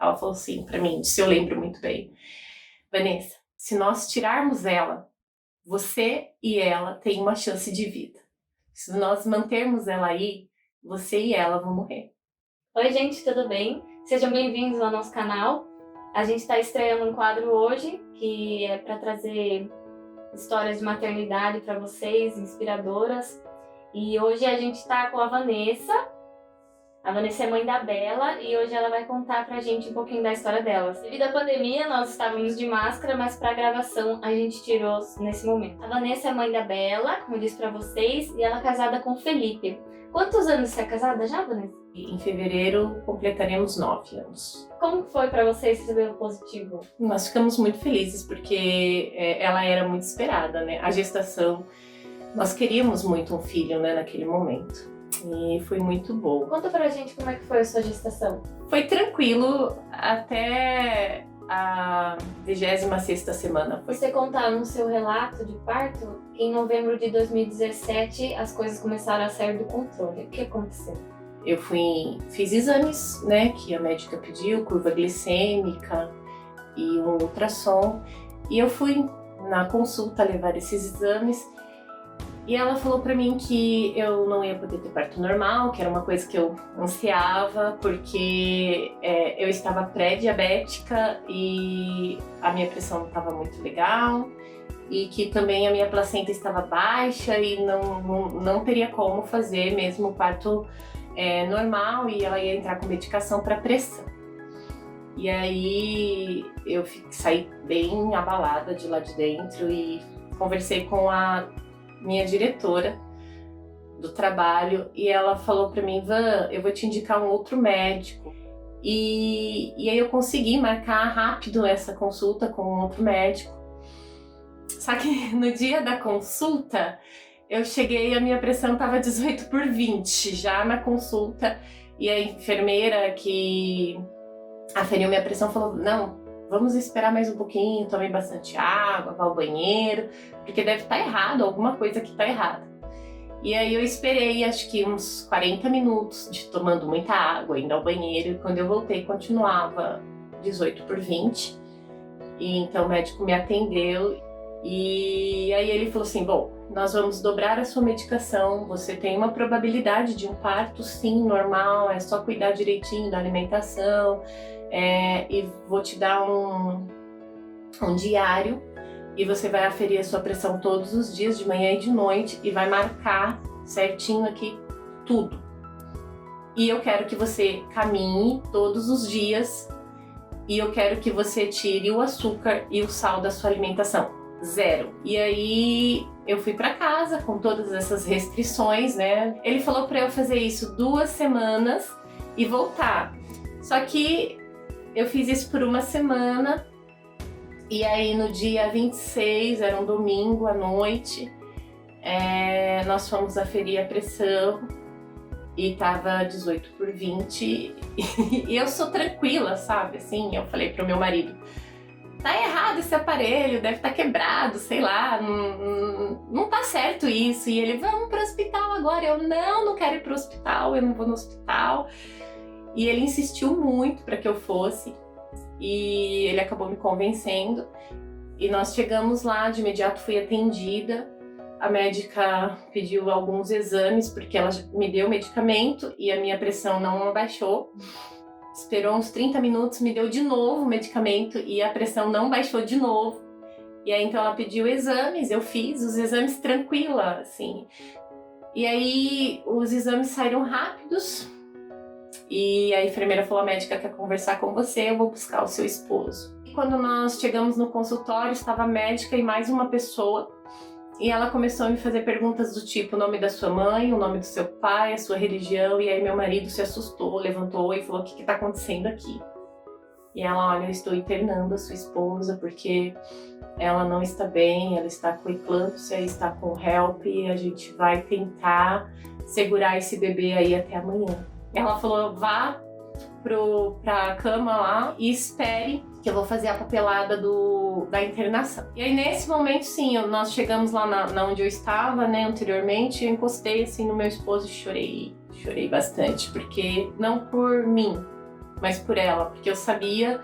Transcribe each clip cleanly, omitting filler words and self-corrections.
Ela falou assim pra mim, se eu lembro muito bem: Vanessa, se nós tirarmos ela, você e ela têm uma chance de vida. Se nós mantermos ela aí, você e ela vão morrer. Oi, gente, tudo bem? Sejam bem-vindos ao nosso canal. A gente está estreando um quadro hoje que é para trazer histórias de maternidade para vocês, inspiradoras. E hoje a gente está com a Vanessa. A Vanessa é mãe da Bela e hoje ela vai contar pra gente um pouquinho da história dela. Devido à pandemia, nós estávamos de máscara, mas pra gravação a gente tirou nesse momento. A Vanessa é mãe da Bela, como eu disse pra vocês, e ela é casada com o Felipe. Quantos anos você é casada já, Vanessa? Em fevereiro completaremos 9 anos. Como foi pra vocês receber o positivo? Nós ficamos muito felizes porque ela era muito esperada, né? A gestação, nós queríamos muito um filho, né, naquele momento. E foi muito bom. Conta pra gente como é que foi a sua gestação. Foi tranquilo até a 26ª semana. Você contar no seu relato de parto, em novembro de 2017 as coisas começaram a sair do controle. O que aconteceu? Eu fiz exames, né, que a médica pediu, curva glicêmica e um ultrassom. E eu fui na consulta levar esses exames. E ela falou pra mim que eu não ia poder ter parto normal, que era uma coisa que eu ansiava, porque eu estava pré-diabética e a minha pressão não estava muito legal, e que também a minha placenta estava baixa e não teria como fazer mesmo o parto normal, e ela ia entrar com medicação para pressão. E aí eu saí bem abalada de lá de dentro e conversei com a minha diretora do trabalho, e ela falou pra mim: Van, eu vou te indicar um outro médico. E aí eu consegui marcar rápido essa consulta com um outro médico. Só que no dia da consulta, eu cheguei e a minha pressão estava 18/20 já na consulta, e a enfermeira que aferiu minha pressão falou: não, vamos esperar mais um pouquinho, tome bastante água, vá ao banheiro, porque deve estar errado, alguma coisa que está errada. E aí eu esperei acho que uns 40 minutos tomando muita água, indo ao banheiro, e quando eu voltei continuava 18/20. E então o médico me atendeu e aí ele falou assim: bom, nós vamos dobrar a sua medicação, você tem uma probabilidade de um parto sim, normal, é só cuidar direitinho da alimentação. E vou te dar um diário e você vai aferir a sua pressão todos os dias, de manhã e de noite, e vai marcar certinho aqui tudo. E eu quero que você caminhe todos os dias e eu quero que você tire o açúcar e o sal da sua alimentação, 0. E aí eu fui para casa com todas essas restrições, né? Ele falou para eu fazer isso 2 semanas e voltar. Só que eu fiz isso por 1 semana, e aí no dia 26, era um domingo à noite, nós fomos aferir a pressão e tava 18/20, e eu sou tranquila, sabe? Assim, eu falei pro meu marido: tá errado esse aparelho, deve estar quebrado, sei lá, não tá certo isso. E ele: vamos pro hospital agora. Eu: não quero ir pro hospital, eu não vou no hospital. E ele insistiu muito para que eu fosse, e ele acabou me convencendo. E nós chegamos lá, de imediato fui atendida. A médica pediu alguns exames, porque ela me deu medicamento e a minha pressão não abaixou. Esperou uns 30 minutos, me deu de novo o medicamento e a pressão não baixou de novo. E aí então ela pediu exames, eu fiz os exames tranquila, assim. E aí os exames saíram rápidos. E a enfermeira falou: a médica quer conversar com você, eu vou buscar o seu esposo. E quando nós chegamos no consultório, estava a médica e mais uma pessoa. E ela começou a me fazer perguntas do tipo: o nome da sua mãe, o nome do seu pai, a sua religião. E aí meu marido se assustou, levantou e falou: o que está acontecendo aqui? E ela: olha, eu estou internando a sua esposa porque ela não está bem, ela está com eclâmpsia, está com HELP, e a gente vai tentar segurar esse bebê aí até amanhã. Ela falou: vá pra cama lá e espere que eu vou fazer a papelada da internação. E aí nesse momento, sim, nós chegamos lá na onde eu estava, né, anteriormente. Eu encostei assim no meu esposo e chorei bastante, porque não por mim, mas por ela, porque eu sabia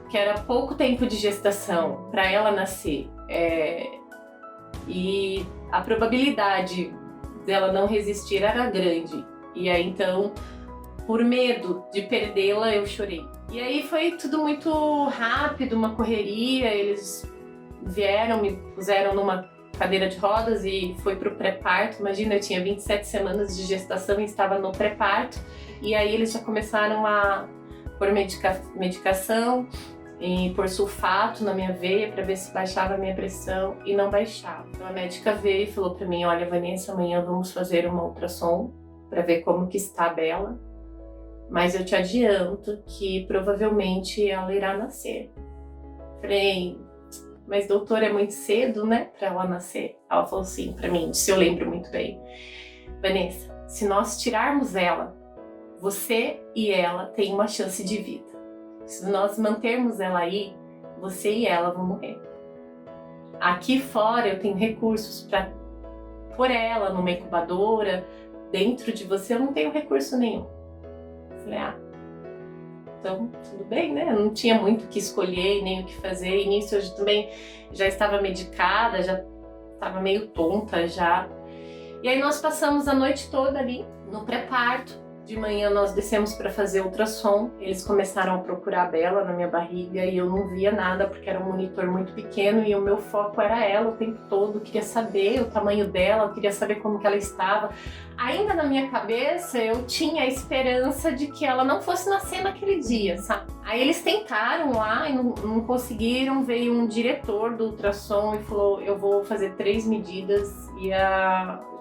que era pouco tempo de gestação para ela nascer. E a probabilidade dela não resistir era grande. E aí, então, por medo de perdê-la, eu chorei. E aí foi tudo muito rápido, uma correria. Eles vieram, me puseram numa cadeira de rodas e foi pro pré-parto. Imagina, eu tinha 27 semanas de gestação e estava no pré-parto. E aí eles já começaram a pôr medicação e pôr sulfato na minha veia para ver se baixava a minha pressão, e não baixava. Então a médica veio e falou para mim: olha, Vanessa, amanhã vamos fazer uma ultrassom para ver como que está a Bela, mas eu te adianto que provavelmente ela irá nascer. Falei: mas doutor, é muito cedo, né, para ela nascer? Ela falou assim para mim, se eu lembro muito bem: Vanessa, se nós tirarmos ela, você e ela têm uma chance de vida. Se nós mantermos ela aí, você e ela vão morrer. Aqui fora eu tenho recursos para pôr ela numa incubadora. Dentro de você eu não tenho recurso nenhum. Falei: então tudo bem, né? Eu não tinha muito o que escolher, nem o que fazer. E nisso eu também já estava medicada, já estava meio tonta já. E aí nós passamos a noite toda ali no pré-parto. De manhã nós descemos para fazer ultrassom. Eles começaram a procurar a Bela na minha barriga e eu não via nada porque era um monitor muito pequeno e o meu foco era ela o tempo todo. Eu queria saber o tamanho dela, eu queria saber como que ela estava. Ainda na minha cabeça eu tinha a esperança de que ela não fosse nascer naquele dia, sabe? Aí eles tentaram lá e não conseguiram. Veio um diretor do ultrassom e falou: eu vou fazer 3 medidas e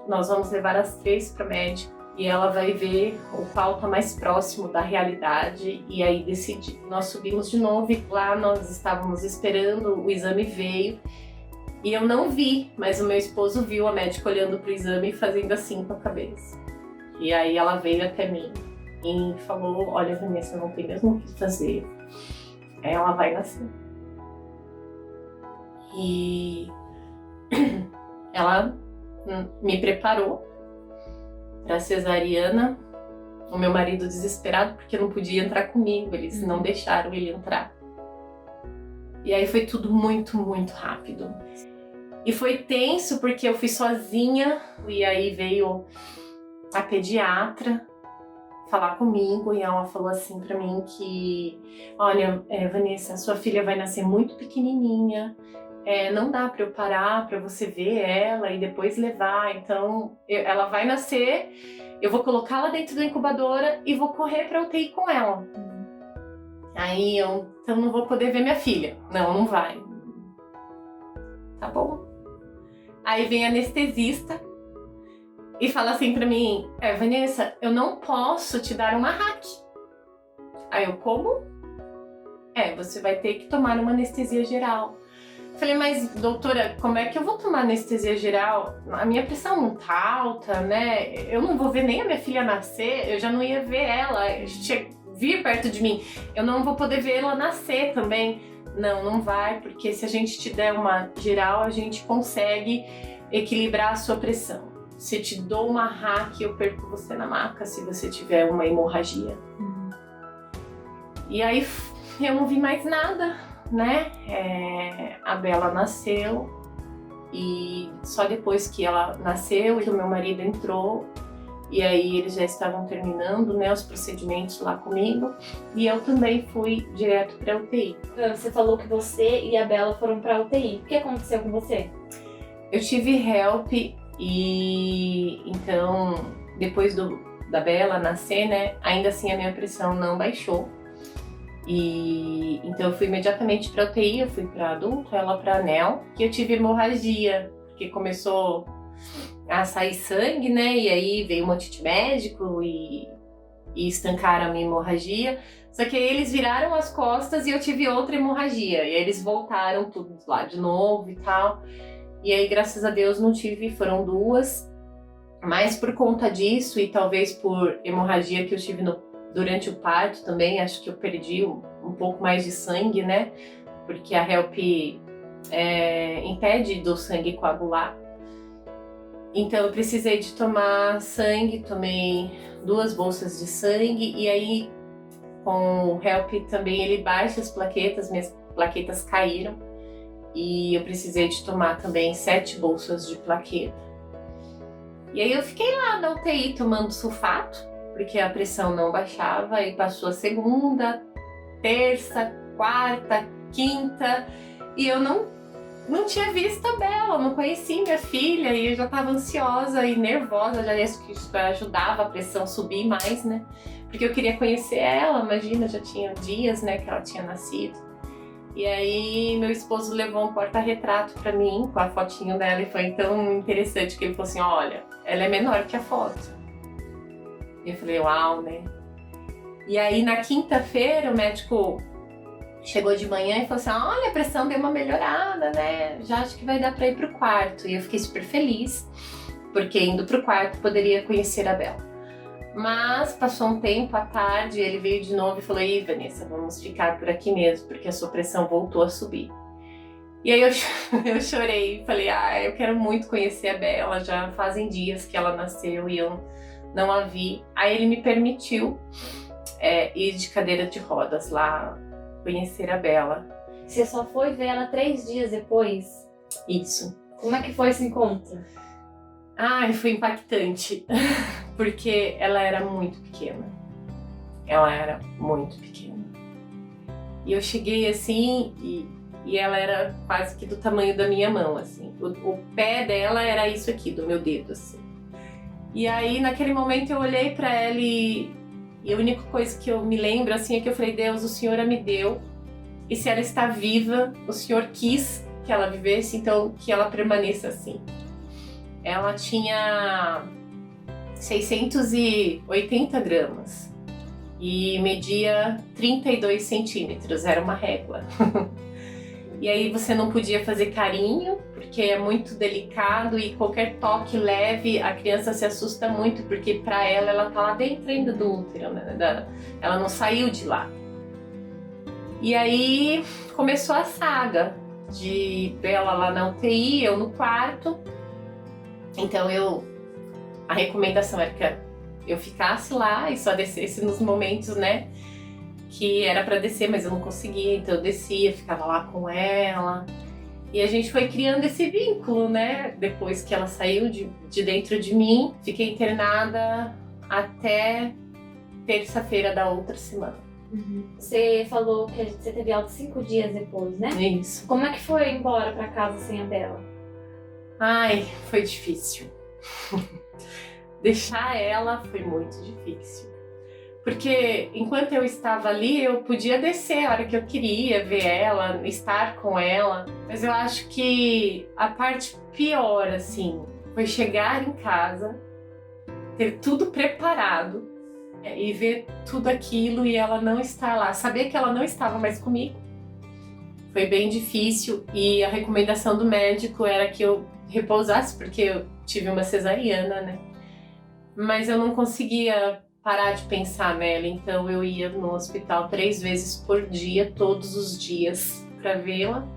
nós vamos levar as 3 para médico. E ela vai ver o qual está mais próximo da realidade e aí decidir. Nós subimos de novo e lá nós estávamos esperando, o exame veio e eu não vi, mas o meu esposo viu a médica olhando para o exame e fazendo assim com a cabeça. E aí ela veio até mim e falou: olha, Vanessa, não tem mesmo o que fazer, ela vai nascer. E ela me preparou para cesariana. O meu marido desesperado porque não podia entrar comigo, eles não deixaram ele entrar. E aí foi tudo muito, muito rápido. E foi tenso porque eu fui sozinha e aí veio a pediatra falar comigo e ela falou assim para mim que: olha, Vanessa, sua filha vai nascer muito pequenininha, não dá para eu parar para você ver ela e depois levar, então ela vai nascer, eu vou colocá-la dentro da incubadora e vou correr para UTI com ela. Aí eu então não vou poder ver minha filha. Não vai. Tá bom. Aí vem a anestesista e fala assim para mim: Vanessa, eu não posso te dar uma hack. Aí eu: como? Você vai ter que tomar uma anestesia geral. Falei: mas doutora, como é que eu vou tomar anestesia geral? A minha pressão não tá alta, né? Eu não vou ver nem a minha filha nascer, eu já não ia ver ela vir perto de mim. Eu não vou poder ver ela nascer também. Não vai, porque se a gente te der uma geral, a gente consegue equilibrar a sua pressão. Se te dou uma hack, eu perco você na maca se você tiver uma hemorragia. E aí eu não vi mais nada, né? A Bela nasceu e só depois que ela nasceu que o meu marido entrou e aí eles já estavam terminando, né, os procedimentos lá comigo e eu também fui direto para UTI. Você falou que você e a Bela foram para UTI. O que aconteceu com você? Eu tive HELP e então depois da Bela nascer, né, ainda assim a minha pressão não baixou. E então eu fui imediatamente para UTI, eu fui para adulto, ela para anel, que eu tive hemorragia, porque começou a sair sangue, né? E aí veio um monte de médico e estancaram a minha hemorragia. Só que aí eles viraram as costas e eu tive outra hemorragia. E aí eles voltaram tudo lá de novo e tal. E aí, graças a Deus, não tive, foram 2. Mas por conta disso e talvez por hemorragia que eu tive durante o parto também, acho que eu perdi um pouco mais de sangue, né? Porque a HELP impede do sangue coagular. Então eu precisei de tomar sangue, tomei 2 bolsas de sangue e aí com o HELP também ele baixa as plaquetas, minhas plaquetas caíram e eu precisei de tomar também 7 bolsas de plaqueta. E aí eu fiquei lá na UTI tomando sulfato, porque a pressão não baixava, e passou a segunda, terça, quarta, quinta, e eu não tinha visto a Bela, não conheci minha filha, e eu já estava ansiosa e nervosa, já isso ajudava a pressão subir mais, né? Porque eu queria conhecer ela, imagina, já tinha dias, né, que ela tinha nascido. E aí meu esposo levou um porta-retrato pra mim, com a fotinho dela, e foi tão interessante que ele falou assim, olha, ela é menor que a foto. E eu falei, uau, né? E aí na quinta-feira o médico chegou de manhã e falou assim, olha, a pressão deu uma melhorada, né? Já acho que vai dar pra ir pro quarto. E eu fiquei super feliz, porque indo pro quarto poderia conhecer a Bela. Mas passou um tempo, à tarde, ele veio de novo e falou, ei, Vanessa, vamos ficar por aqui mesmo, porque a sua pressão voltou a subir. E aí eu chorei e falei, eu quero muito conhecer a Bela, já fazem dias que ela nasceu e eu não a vi. Aí ele me permitiu ir de cadeira de rodas lá, conhecer a Bela. Você só foi ver ela 3 dias depois? Isso. Como é que foi esse encontro? Foi impactante, porque ela era muito pequena. Ela era muito pequena. E eu cheguei assim, e ela era quase que do tamanho da minha mão, assim. O pé dela era isso aqui, do meu dedo, assim. E aí, naquele momento, eu olhei pra ela e a única coisa que eu me lembro, assim, é que eu falei, Deus, o Senhor a me deu. E se ela está viva, o Senhor quis que ela vivesse, então que ela permaneça assim. Ela tinha 680 gramas e media 32 centímetros, era uma régua. E aí você não podia fazer carinho, porque é muito delicado e qualquer toque leve, a criança se assusta muito, porque para ela tá lá dentro ainda do útero, né? Ela não saiu de lá. E aí começou a saga de Bela lá na UTI, eu no quarto. Então a recomendação era que eu ficasse lá e só descesse nos momentos, né, que era para descer, mas eu não conseguia, então eu descia, ficava lá com ela. E a gente foi criando esse vínculo, né, depois que ela saiu de dentro de mim. Fiquei internada até terça-feira da outra semana. Você falou que você teve alta 5 dias depois, né? Isso. Como é que foi ir embora para casa sem a Bela? Foi difícil. Deixar ela foi muito difícil. Porque enquanto eu estava ali, eu podia descer a hora que eu queria, ver ela, estar com ela. Mas eu acho que a parte pior, assim, foi chegar em casa, ter tudo preparado e ver tudo aquilo e ela não estar lá. Saber que ela não estava mais comigo. Foi bem difícil e a recomendação do médico era que eu repousasse, porque eu tive uma cesariana, né? Mas eu não conseguia parar de pensar nela, então eu ia no hospital 3 vezes por dia, todos os dias, para vê-la,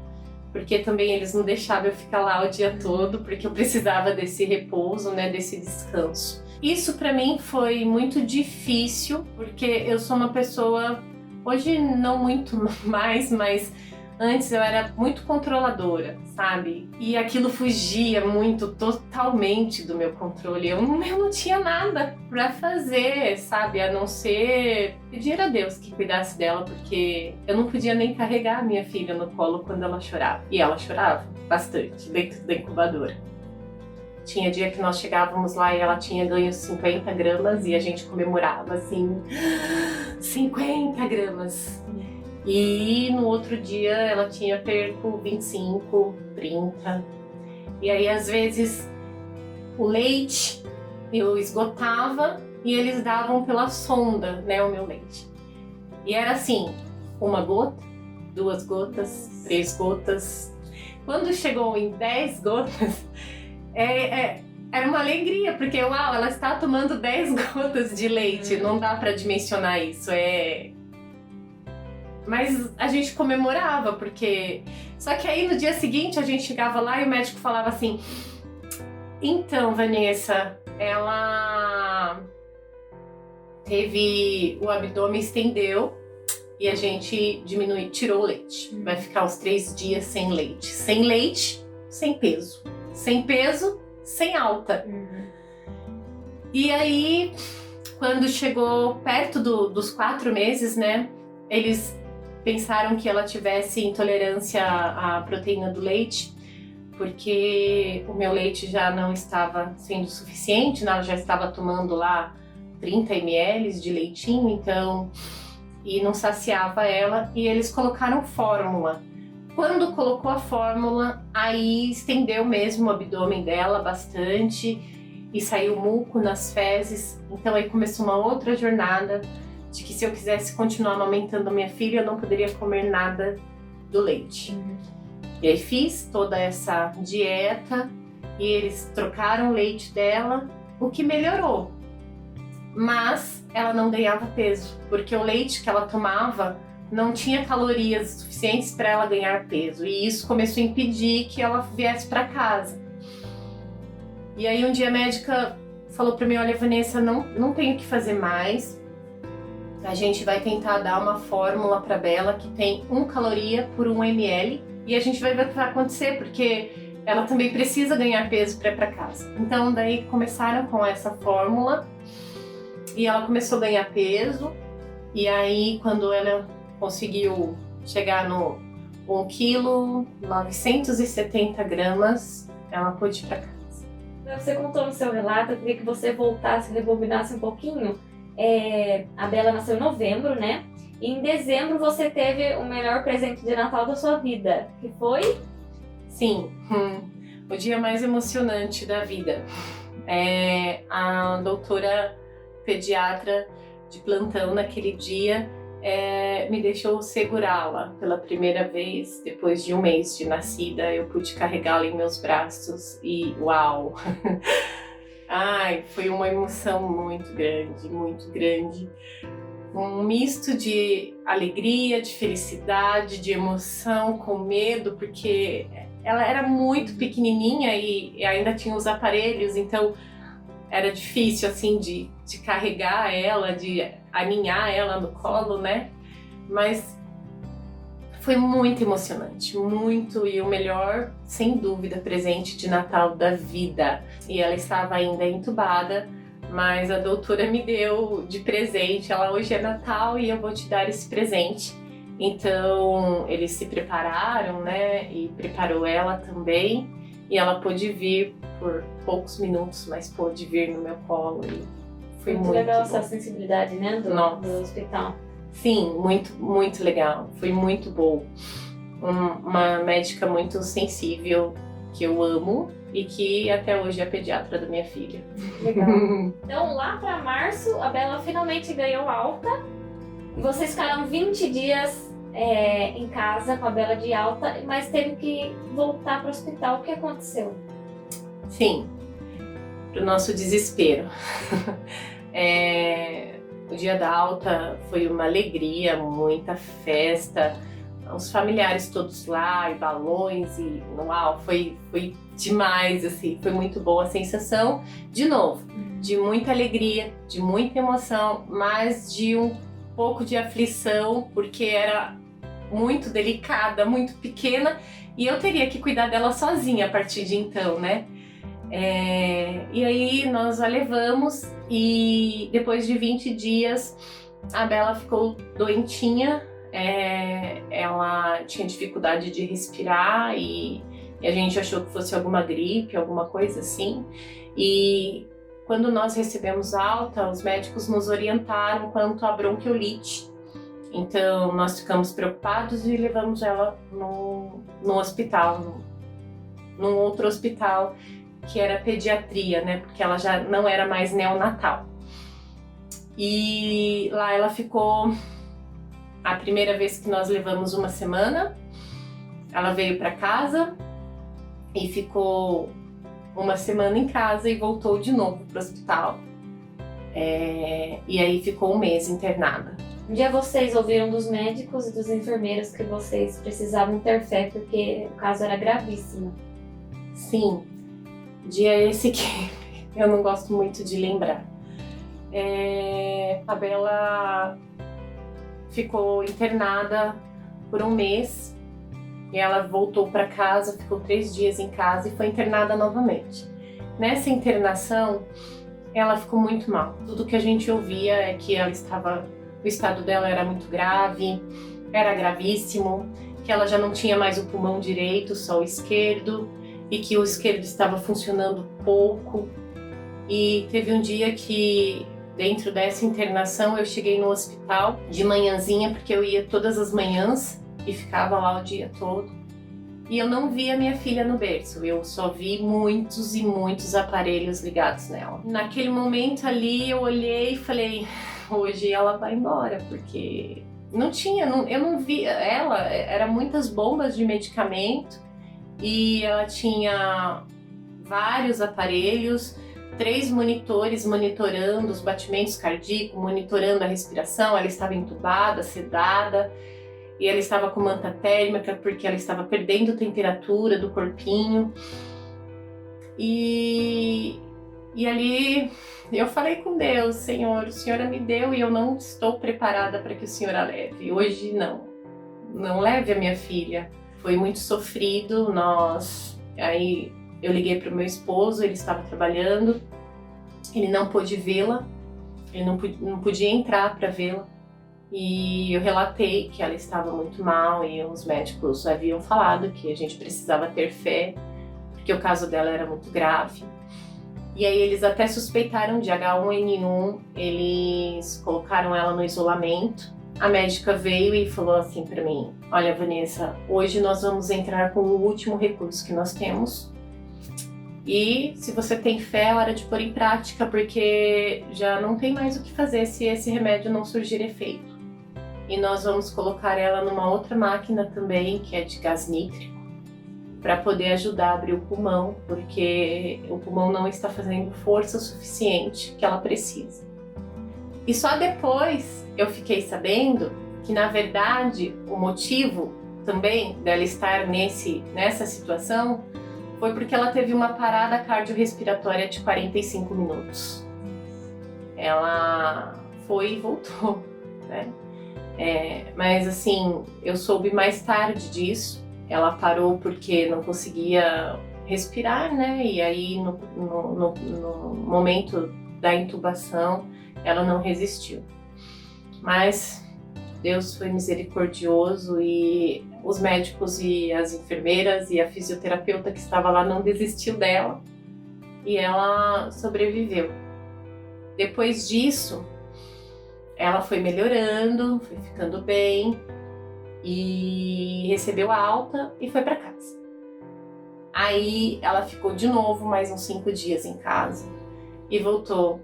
porque também eles não deixavam eu ficar lá o dia todo, porque eu precisava desse repouso, né, desse descanso. Isso para mim foi muito difícil, porque eu sou uma pessoa, hoje não muito mais, mas antes eu era muito controladora, sabe? E aquilo fugia muito, totalmente do meu controle. Eu não tinha nada pra fazer, sabe? A não ser pedir a Deus que cuidasse dela, porque eu não podia nem carregar a minha filha no colo quando ela chorava. E ela chorava bastante dentro da incubadora. Tinha dia que nós chegávamos lá e ela tinha ganho 50 gramas e a gente comemorava assim, 50 gramas. E no outro dia ela tinha perco 25, 30. E aí às vezes o leite eu esgotava e eles davam pela sonda, né, o meu leite. E era assim, 1 gota, 2 gotas, 3 gotas. Quando chegou em 10 gotas, era uma alegria, porque uau, ela está tomando 10 gotas de leite, não dá para dimensionar isso, Mas a gente comemorava, porque... Só que aí no dia seguinte a gente chegava lá e o médico falava assim, então, Vanessa, ela teve... o abdômen estendeu e a gente tirou o leite. Vai ficar os 3 dias sem leite. Sem leite, sem peso. Sem peso, sem alta. E aí, quando chegou perto dos 4 meses, né, eles pensaram que ela tivesse intolerância à proteína do leite, porque o meu leite já não estava sendo suficiente, né? Ela já estava tomando lá 30 ml de leitinho, então, e não saciava ela, e eles colocaram fórmula. Quando colocou a fórmula, aí estendeu mesmo o abdômen dela bastante e saiu muco nas fezes, então aí começou uma outra jornada de que se eu quisesse continuar amamentando a minha filha, eu não poderia comer nada do leite. E aí fiz toda essa dieta e eles trocaram o leite dela, o que melhorou. Mas ela não ganhava peso, porque o leite que ela tomava não tinha calorias suficientes para ela ganhar peso. E isso começou a impedir que ela viesse para casa. E aí um dia a médica falou para mim, olha Vanessa, não tenho o que fazer mais. A gente vai tentar dar uma fórmula para Bela que tem 1 caloria por 1 ml. E a gente vai ver o que vai acontecer, porque ela também precisa ganhar peso para ir para casa. Então daí começaram com essa fórmula e ela começou a ganhar peso. E aí quando ela conseguiu chegar no 1,970 kg, ela pôde ir para casa. Você contou no seu relato, eu queria que você voltasse, rebobinasse um pouquinho. A Bela nasceu em novembro, né? E em dezembro você teve o melhor presente de Natal da sua vida, que foi? Sim, o dia mais emocionante da vida. A doutora pediatra de plantão naquele dia me deixou segurá-la pela primeira vez. Depois de 1 mês de nascida, eu pude carregá-la em meus braços e uau! Ai, foi uma emoção muito grande, muito grande. Um misto de alegria, de felicidade, de emoção, com medo, porque ela era muito pequenininha e ainda tinha os aparelhos, então era difícil assim de carregar ela, de aninhar ela no colo, né? Mas foi muito emocionante, muito, e o melhor, sem dúvida, presente de Natal da vida. E ela estava ainda entubada, mas a doutora me deu de presente, ela hoje é Natal e eu vou te dar esse presente. Então eles se prepararam, né, e preparou ela também, e ela pôde vir por poucos minutos, mas pôde vir no meu colo e foi muito legal bom. Essa sensibilidade, né, do hospital. Sim, muito, muito legal, foi muito bom. Uma médica muito sensível, que eu amo, e que até hoje é a pediatra da minha filha. Legal. Então, lá para março, a Bela finalmente ganhou alta. Vocês ficaram 20 dias em casa com a Bela de alta, mas teve que voltar para o hospital. O que aconteceu? Sim, para o nosso desespero. O dia da alta foi uma alegria, muita festa, os familiares todos lá, e balões, e uau, foi demais, assim, foi muito boa a sensação, de novo, de muita alegria, de muita emoção, mas de um pouco de aflição, porque era muito delicada, muito pequena, e eu teria que cuidar dela sozinha a partir de então, né? E aí nós a levamos e depois de 20 dias a Bela ficou doentinha, ela tinha dificuldade de respirar e a gente achou que fosse alguma gripe, alguma coisa assim. E quando nós recebemos alta, os médicos nos orientaram quanto à bronquiolite. Então nós ficamos preocupados e levamos ela no hospital, num outro hospital que era pediatria, né? Porque ela já não era mais neonatal. E lá ela ficou, a primeira vez que nós levamos, 1 semana. Ela veio para casa e ficou 1 semana em casa e voltou de novo para o hospital. E aí ficou 1 mês internada. Um dia vocês ouviram dos médicos e dos enfermeiros que vocês precisavam ter fé porque o caso era gravíssimo. Sim. Dia esse que eu não gosto muito de lembrar. A Bela ficou internada por 1 mês. E ela voltou para casa, ficou 3 dias em casa e foi internada novamente. Nessa internação, ela ficou muito mal. Tudo que a gente ouvia é que o estado dela era muito grave, era gravíssimo, que ela já não tinha mais o pulmão direito, só o esquerdo, e que o esquerdo estava funcionando pouco. E teve um dia que, dentro dessa internação, eu cheguei no hospital de manhãzinha, porque eu ia todas as manhãs e ficava lá o dia todo. E eu não via minha filha no berço, eu só vi muitos e muitos aparelhos ligados nela. Naquele momento ali eu olhei e falei, hoje ela vai embora, porque eu não via ela, era muitas bombas de medicamento e ela tinha vários aparelhos, 3 monitores monitorando os batimentos cardíacos, monitorando a respiração, ela estava entubada, sedada. E ela estava com manta térmica porque ela estava perdendo temperatura do corpinho. E ali eu falei com Deus, Senhor, o Senhor me deu e eu não estou preparada para que o Senhor a leve. Hoje não leve a minha filha. Foi muito sofrido, Aí eu liguei para o meu esposo, ele estava trabalhando, ele não pôde vê-la, ele não podia entrar para vê-la. E eu relatei que ela estava muito mal e os médicos haviam falado que a gente precisava ter fé, porque o caso dela era muito grave. E aí eles até suspeitaram de H1N1, eles colocaram ela no isolamento. A médica veio e falou assim para mim, olha Vanessa, hoje nós vamos entrar com o último recurso que nós temos. E se você tem fé, é hora de pôr em prática, porque já não tem mais o que fazer se esse remédio não surgir efeito. E nós vamos colocar ela numa outra máquina também, que é de gás nítrico, para poder ajudar a abrir o pulmão, porque o pulmão não está fazendo força suficiente que ela precisa. E só depois eu fiquei sabendo que, na verdade, o motivo também dela estar nessa situação foi porque ela teve uma parada cardiorrespiratória de 45 minutos. Ela foi e voltou, né? Mas assim, eu soube mais tarde disso. Ela parou porque não conseguia respirar, né? E aí no momento da intubação ela não resistiu. Mas Deus foi misericordioso e os médicos e as enfermeiras e a fisioterapeuta que estava lá não desistiu dela e ela sobreviveu. Depois disso, ela foi melhorando, foi ficando bem e recebeu a alta e foi para casa. Aí ela ficou de novo mais uns 5 dias em casa e voltou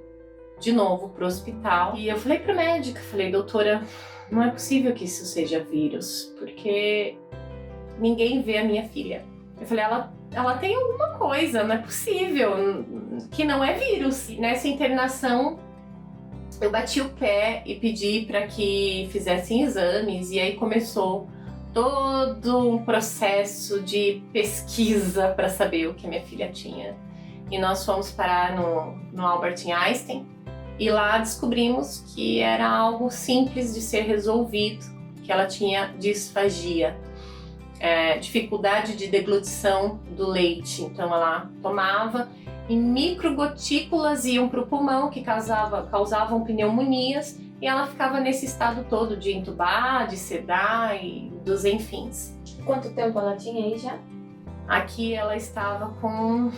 de novo pro hospital. E eu falei pra médica, doutora, não é possível que isso seja vírus, porque ninguém vê a minha filha. Eu falei, ela tem alguma coisa, não é possível, que não é vírus. Nessa internação, eu bati o pé e pedi para que fizessem exames, e aí começou todo um processo de pesquisa para saber o que minha filha tinha. E nós fomos parar no Albert Einstein, e lá descobrimos que era algo simples de ser resolvido, que ela tinha disfagia, dificuldade de deglutição do leite. Então ela tomava e microgotículas iam para o pulmão, que causavam pneumonias, e ela ficava nesse estado todo de entubar, de sedar e dos enfins. Quanto tempo ela tinha aí já? Aqui ela estava com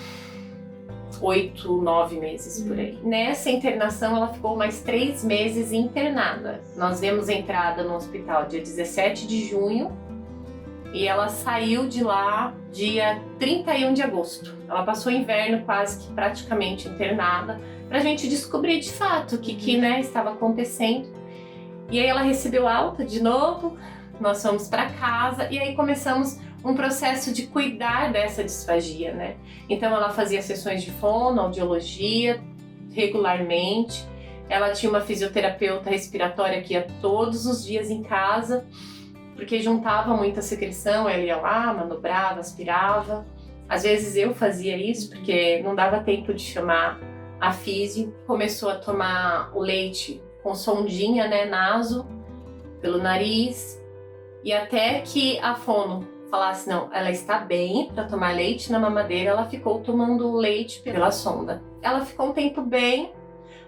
8, 9 meses por aí. Nessa internação ela ficou mais 3 meses internada. Nós demos entrada no hospital dia 17 de junho e ela saiu de lá dia 31 de agosto. Ela passou o inverno quase que praticamente internada pra gente descobrir de fato o que estava acontecendo. E aí ela recebeu alta de novo, nós fomos para casa e aí começamos um processo de cuidar dessa disfagia, né? Então ela fazia sessões de fonoaudiologia regularmente, ela tinha uma fisioterapeuta respiratória que ia todos os dias em casa, porque juntava muita secreção, ela ia lá, manobrava, aspirava. Às vezes eu fazia isso, porque não dava tempo de chamar a fisio. Começou a tomar o leite com sondinha, né, naso, pelo nariz, e até que a fono falasse, não, ela está bem para tomar leite na mamadeira, ela ficou tomando leite pela sonda. Ela ficou um tempo bem.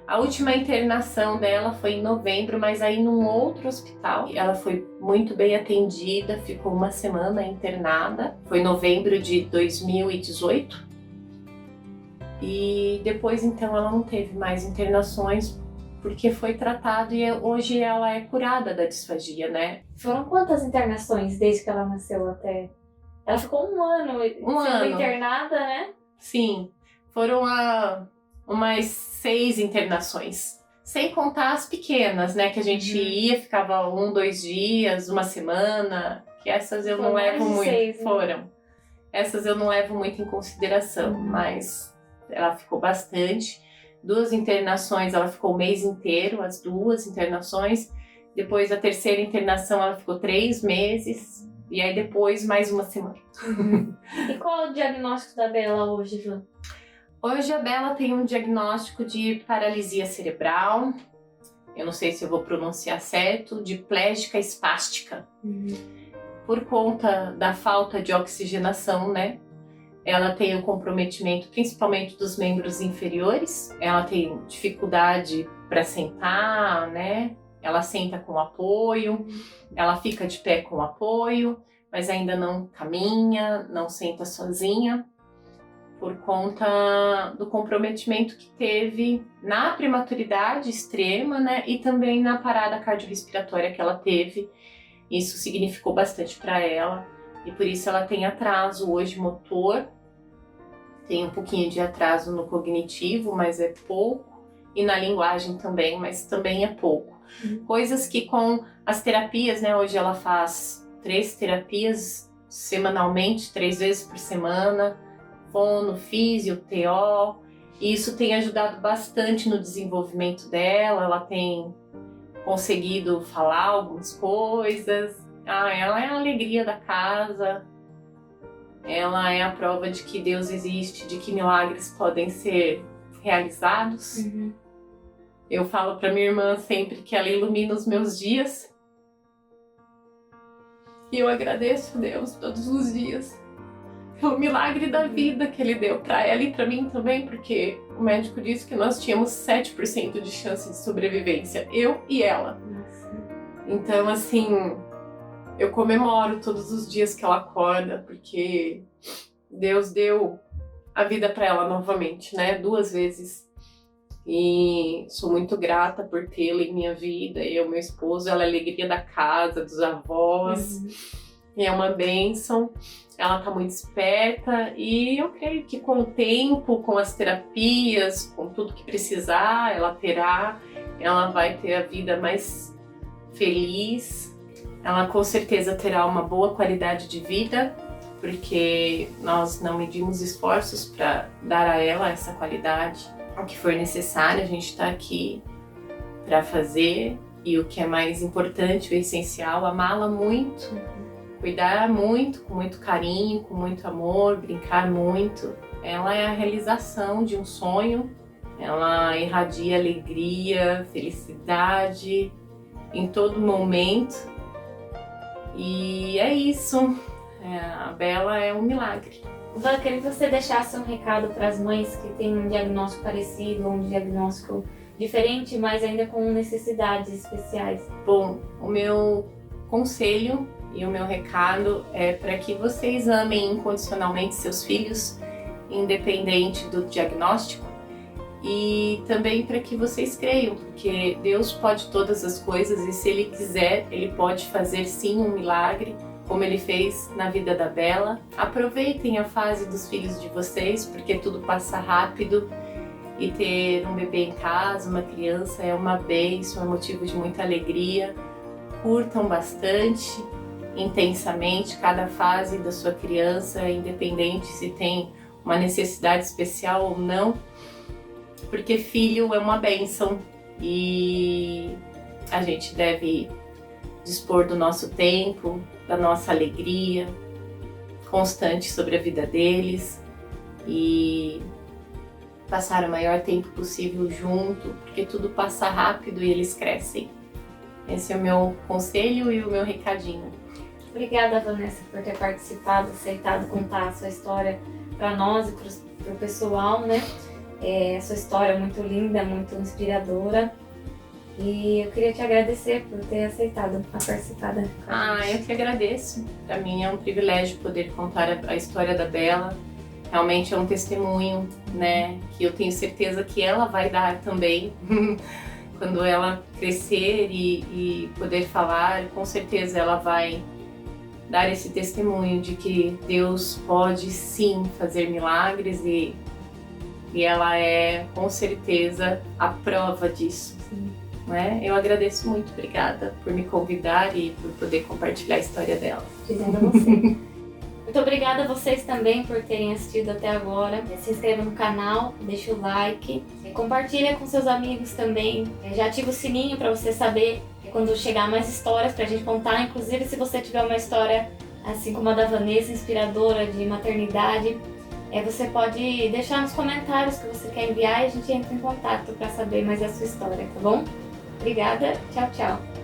A última internação dela foi em novembro, mas aí num outro hospital. Ela foi muito bem atendida, ficou uma semana internada. Foi em novembro de 2018. E depois, então, ela não teve mais internações, porque foi tratado e hoje ela é curada da disfagia, né? Foram quantas internações desde que ela nasceu até... Ela ficou um ano sendo internada, né? Sim, foram umas 6 internações. Sem contar as pequenas, né? Que a gente ia, ficava 1, 2 dias, uma semana. Que essas eu não levo muito. 6, né? Foram. Essas eu não levo muito em consideração, mas ela ficou bastante. 2 internações, ela ficou o mês inteiro, as 2 internações. Depois, a terceira internação, ela ficou 3 meses. E aí, depois, mais uma semana. E qual é o diagnóstico da Bela hoje, Ju? Hoje, a Bela tem um diagnóstico de paralisia cerebral. Eu não sei se eu vou pronunciar certo. Diplégica espástica. Por conta da falta de oxigenação, né? Ela tem o comprometimento principalmente dos membros inferiores. Ela tem dificuldade para sentar, né? Ela senta com apoio, ela fica de pé com apoio, mas ainda não caminha, não senta sozinha, por conta do comprometimento que teve na prematuridade extrema, né? E também na parada cardiorrespiratória que ela teve. Isso significou bastante para ela e por isso ela tem atraso hoje motor. Tem um pouquinho de atraso no cognitivo, mas é pouco. E na linguagem também, mas também é pouco. Coisas que com as terapias, né? Hoje ela faz 3 terapias semanalmente, 3 vezes por semana. Fono, físio, TO. E isso tem ajudado bastante no desenvolvimento dela. Ela tem conseguido falar algumas coisas. Ela é a alegria da casa. Ela é a prova de que Deus existe, de que milagres podem ser realizados. Eu falo para minha irmã sempre que ela ilumina os meus dias. E eu agradeço a Deus todos os dias pelo milagre da vida que Ele deu para ela e para mim também, porque o médico disse que nós tínhamos 7% de chance de sobrevivência, eu e ela. Então, assim, eu comemoro todos os dias que ela acorda, porque Deus deu a vida para ela novamente, né? 2 vezes. E sou muito grata por tê-la em minha vida. Eu, meu esposo, ela é a alegria da casa, dos avós. E é uma bênção. Ela tá muito esperta. E eu creio que com o tempo, com as terapias, com tudo que precisar, ela terá. Ela vai ter a vida mais feliz. Ela com certeza terá uma boa qualidade de vida, porque nós não medimos esforços para dar a ela essa qualidade. O que for necessário, a gente está aqui para fazer. E o que é mais importante, o essencial, amá-la muito, cuidar muito, com muito carinho, com muito amor, brincar muito. Ela é a realização de um sonho. Ela irradia alegria, felicidade em todo momento. E é isso. A Bela é um milagre. Van, queria que você deixasse um recado para as mães que têm um diagnóstico parecido, um diagnóstico diferente, mas ainda com necessidades especiais. Bom, o meu conselho e o meu recado é para que vocês amem incondicionalmente seus filhos, independente do diagnóstico, e também para que vocês creiam, porque Deus pode todas as coisas e se Ele quiser, Ele pode fazer sim um milagre, como Ele fez na vida da Bela. Aproveitem a fase dos filhos de vocês, porque tudo passa rápido e ter um bebê em casa, uma criança, é uma bênção, é motivo de muita alegria. Curtam bastante, intensamente, cada fase da sua criança, independente se tem uma necessidade especial ou não, porque filho é uma bênção e a gente deve dispor do nosso tempo, da nossa alegria constante sobre a vida deles e passar o maior tempo possível junto, porque tudo passa rápido e eles crescem. Esse é o meu conselho e o meu recadinho. Obrigada, Vanessa, por ter participado, aceitado contar a sua história para nós e para o pessoal, né? A sua história é muito linda, muito inspiradora. E eu queria te agradecer por ter aceitado a participar da Eu que agradeço. Para mim é um privilégio poder contar a história da Bela. Realmente é um testemunho, né? Que eu tenho certeza que ela vai dar também. Quando ela crescer e poder falar, com certeza ela vai dar esse testemunho de que Deus pode sim fazer milagres e ela é com certeza a prova disso. Sim. Né? Eu agradeço muito, obrigada por me convidar e por poder compartilhar a história dela. Dizendo a você. Muito obrigada a vocês também por terem assistido até agora. Se inscreva no canal, deixa o like, compartilha com seus amigos também. Já ativa o sininho para você saber quando chegar mais histórias pra gente contar. Inclusive, se você tiver uma história assim como a da Vanessa, inspiradora de maternidade, você pode deixar nos comentários que você quer enviar e a gente entra em contato para saber mais a sua história, tá bom? Obrigada, tchau, tchau.